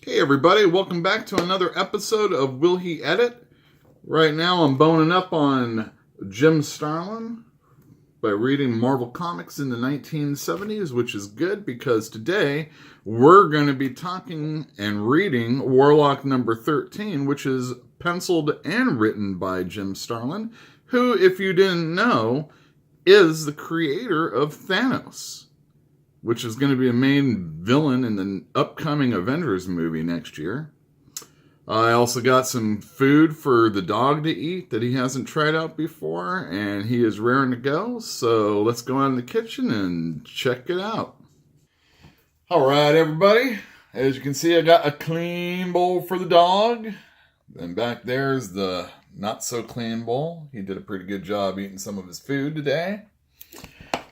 Hey everybody, welcome back to another episode of Will He Edit? Right now I'm boning up on Jim Starlin by reading Marvel Comics in the 1970s, which is good because today we're going to be talking and reading Warlock number 13, which is penciled and written by Jim Starlin, who, if you didn't know, is the creator of Thanos, which is going to be a main villain in the upcoming Avengers movie next year. I also got some food for the dog to eat that he hasn't tried out before, and he is raring to go, so let's go out in the kitchen and check it out. Alright everybody, as you can see I got a clean bowl for the dog, and back there's the not so clean bowl. He did a pretty good job eating some of his food today.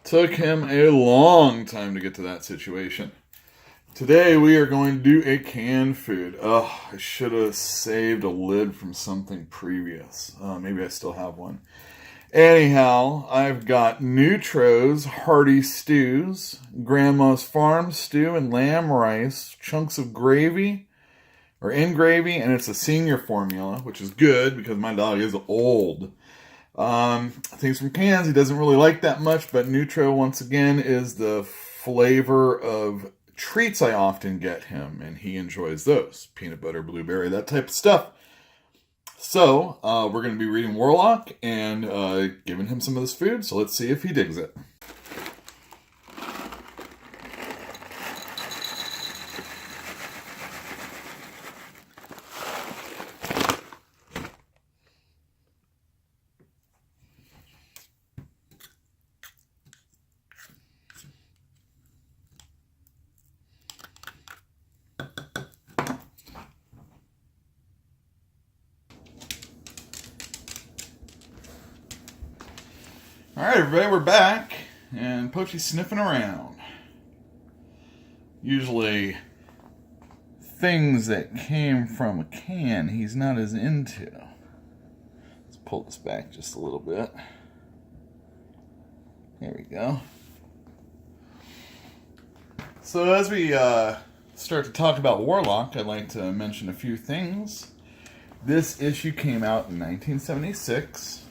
Took him a long time to get to that situation. Today we are going to do a canned food. Oh, I should have saved a lid from something previous. Maybe I still have one. Anyhow, I've got Nutro's Hearty Stews, Grandma's Farm Stew and lamb rice, chunks of gravy, or in gravy, and it's a senior formula, which is good because my dog is old. Things from cans he doesn't really like that much, but Nutro, once again, is the flavor of treats I often get him, and he enjoys those. Peanut butter, blueberry, that type of stuff. So, we're going to be reading Warlock and giving him some of this food, so let's see if he digs it. Alright everybody, we're back, and Pochi's sniffing around. Usually, things that came from a can he's not as into. Let's pull this back just a little bit. There we go. So as we start to talk about Warlock, I'd like to mention a few things. This issue came out in 1976.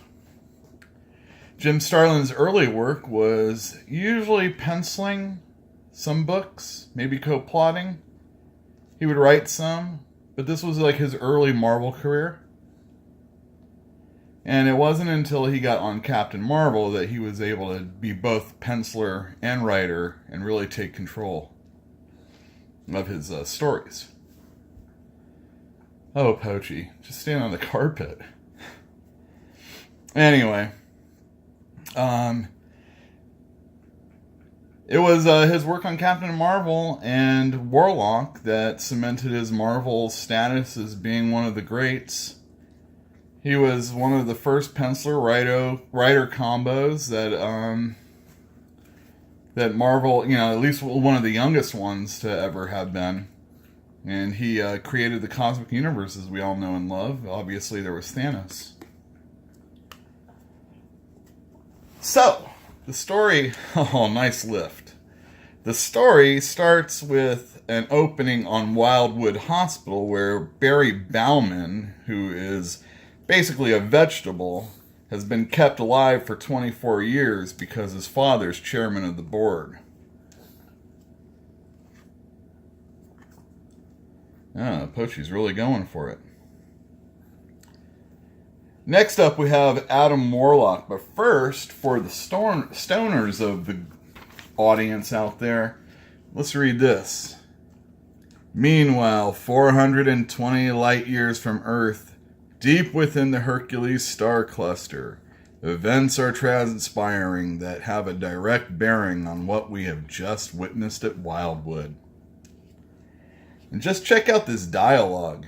Jim Starlin's early work was usually penciling some books, maybe co-plotting. He would write some, but this was like his early Marvel career. And it wasn't until he got on Captain Marvel that he was able to be both penciler and writer and really take control of his stories. Oh, Pochi, just stand on the carpet. Anyway. It was his work on Captain Marvel and Warlock that cemented his Marvel status as being one of the greats. He was one of the first penciler writer combos that Marvel, at least one of the youngest ones to ever have been. And he created the cosmic universes we all know and love. Obviously, there was Thanos. So, the story, oh, nice lift. The story starts with an opening on Wildwood Hospital where Barry Bauman, who is basically a vegetable, has been kept alive for 24 years because his father's chairman of the board. Pochi's really going for it. Next up, we have Adam Warlock. But first, for the stoners of the audience out there, let's read this. Meanwhile, 420 light years from Earth, deep within the Hercules star cluster, events are transpiring that have a direct bearing on what we have just witnessed at Wildwood. And just check out this dialogue.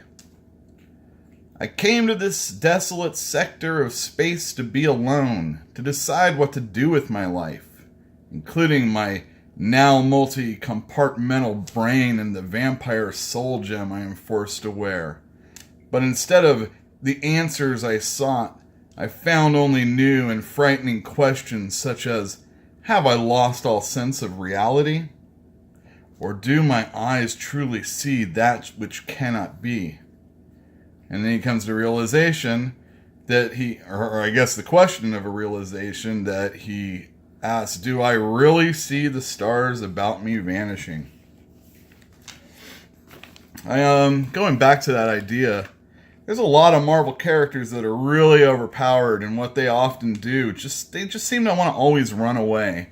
I came to this desolate sector of space to be alone, to decide what to do with my life, including my now multi-compartmental brain and the vampire soul gem I am forced to wear. But instead of the answers I sought, I found only new and frightening questions such as, have I lost all sense of reality? Or do my eyes truly see that which cannot be? And then he comes to realization that or I guess the question of a realization that he asks, do I really see the stars about me vanishing? Going back to that idea, there's a lot of Marvel characters that are really overpowered, and what they often do, they just seem to want to always run away.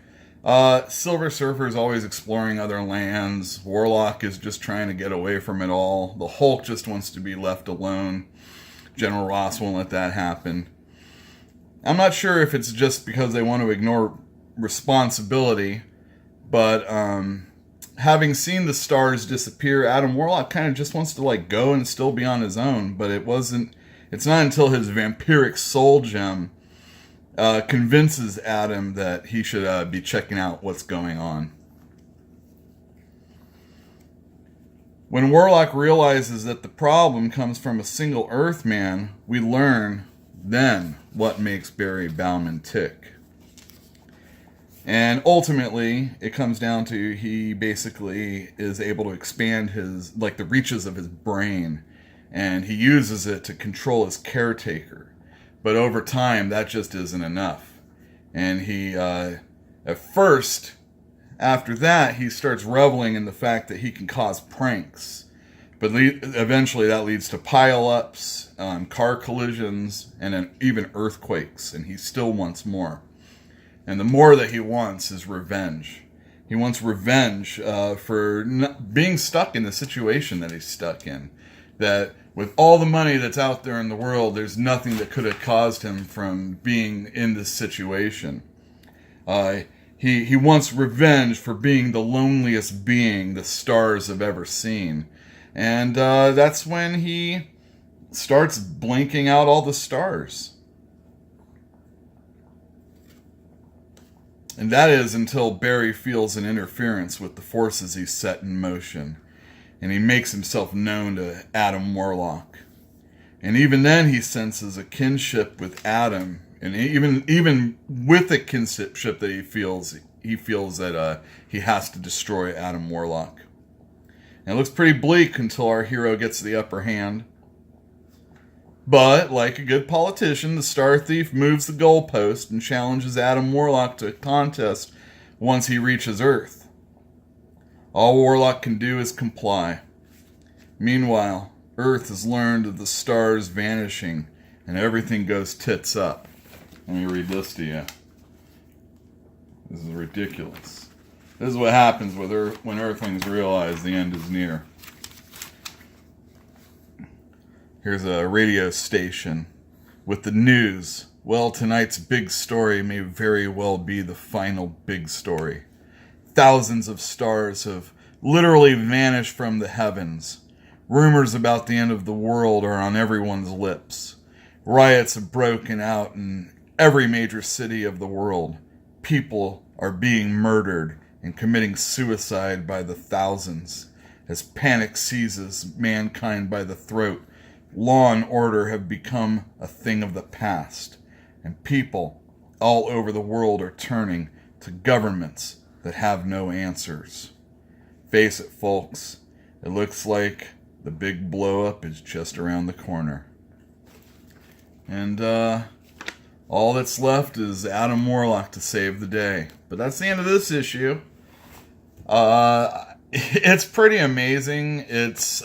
Silver Surfer is always exploring other lands. Warlock is just trying to get away from it all. The Hulk just wants to be left alone. General Ross won't let that happen. I'm not sure if it's just because they want to ignore responsibility, but having seen the stars disappear, Adam Warlock kind of just wants to go and still be on his own. But it's not until his vampiric soul gem convinces Adam that he should be checking out what's going on. When Warlock realizes that the problem comes from a single Earthman, we learn then what makes Barry Bauman tick. And ultimately, it comes down to he basically is able to expand the reaches of his brain, and he uses it to control his caretaker. But over time, that just isn't enough. And he, after that, he starts reveling in the fact that he can cause pranks. But eventually that leads to pile-ups, car collisions, and even earthquakes. And he still wants more. And the more that he wants is revenge. He wants revenge for being stuck in the situation that he's stuck in. That with all the money that's out there in the world, there's nothing that could have caused him from being in this situation. He wants revenge for being the loneliest being the stars have ever seen. And that's when he starts blinking out all the stars. And that is until Barry feels an interference with the forces he's set in motion. And he makes himself known to Adam Warlock. And even then he senses a kinship with Adam. And even with the kinship that he feels that he has to destroy Adam Warlock. And it looks pretty bleak until our hero gets the upper hand. But, like a good politician, the Star Thief moves the goalpost and challenges Adam Warlock to a contest once he reaches Earth. All Warlock can do is comply. Meanwhile, Earth has learned of the stars vanishing, and everything goes tits up. Let me read this to you. This is ridiculous. This is what happens when Earthlings realize the end is near. Here's a radio station with the news. Well, tonight's big story may very well be the final big story. Thousands of stars have literally vanished from the heavens. Rumors about the end of the world are on everyone's lips. Riots have broken out in every major city of the world. People are being murdered and committing suicide by the thousands. As panic seizes mankind by the throat, law and order have become a thing of the past, and people all over the world are turning to governments that have no answers. Face it, folks, it looks like the big blow-up is just around the corner. And all that's left is Adam Warlock to save the day. But that's the end of this issue. It's pretty amazing. It's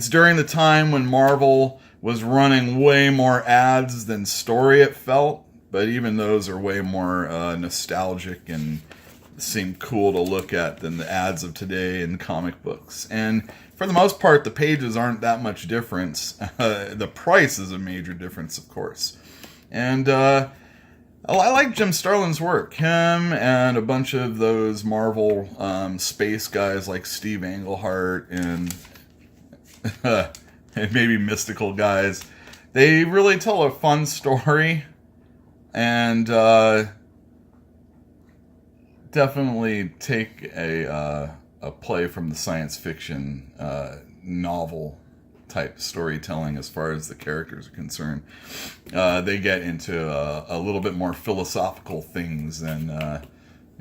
during the time when Marvel was running way more ads than story, it felt. But even those are way more nostalgic and seem cool to look at than the ads of today in comic books. And for the most part, the pages aren't that much difference. The price is a major difference, of course. And I like Jim Starlin's work. Him and a bunch of those Marvel space guys like Steve Englehart and maybe mystical guys. They really tell a fun story. And definitely take a play from the science fiction novel type storytelling as far as the characters are concerned. They get into a little bit more philosophical things than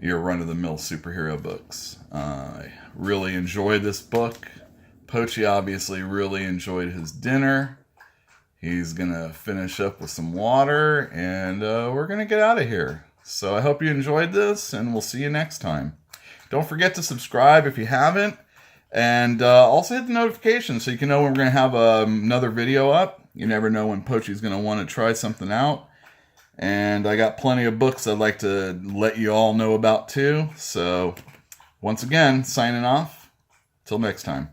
your run-of-the-mill superhero books. I really enjoyed this book. Pochi obviously really enjoyed his dinner. He's going to finish up with some water, and we're going to get out of here. So I hope you enjoyed this, and we'll see you next time. Don't forget to subscribe if you haven't, and also hit the notifications so you can know when we're going to have another video up. You never know when Pochi's going to want to try something out. And I got plenty of books I'd like to let you all know about too. So once again, signing off. Till next time.